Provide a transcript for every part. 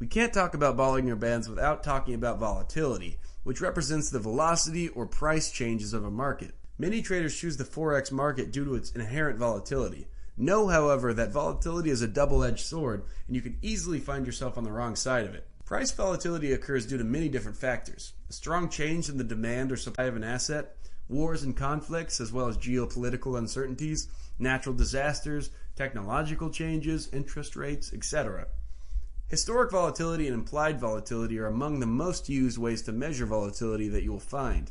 We can't talk about Bollinger Bands without talking about volatility, which represents the velocity or price changes of a market. Many traders choose the Forex market due to its inherent volatility. Know, however, that volatility is a double-edged sword, and you can easily find yourself on the wrong side of it. Price volatility occurs due to many different factors: a strong change in the demand or supply of an asset, wars and conflicts, as well as geopolitical uncertainties, natural disasters, technological changes, interest rates, etc. Historic volatility and implied volatility are among the most used ways to measure volatility that you will find.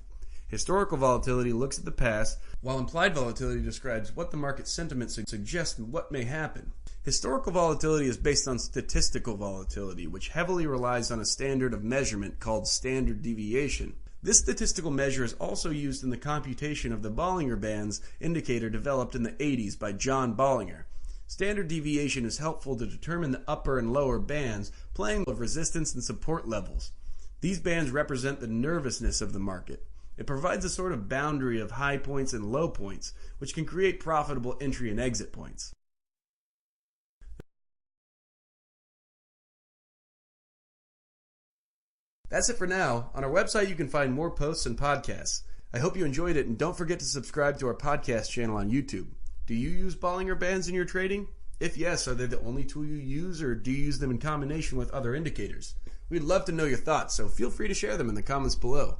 Historical volatility looks at the past, while implied volatility describes what the market sentiment suggests and what may happen. Historical volatility is based on statistical volatility, which heavily relies on a standard of measurement called standard deviation. This statistical measure is also used in the computation of the Bollinger Bands indicator developed in the 80s by John Bollinger. Standard deviation is helpful to determine the upper and lower bands, playing with resistance and support levels. These bands represent the nervousness of the market. It provides a sort of boundary of high points and low points, which can create profitable entry and exit points. That's it for now. On our website you can find more posts and podcasts. I hope you enjoyed it, and don't forget to subscribe to our podcast channel on YouTube. Do you use Bollinger Bands in your trading? If yes, are they the only tool you use, or do you use them in combination with other indicators? We'd love to know your thoughts, so feel free to share them in the comments below.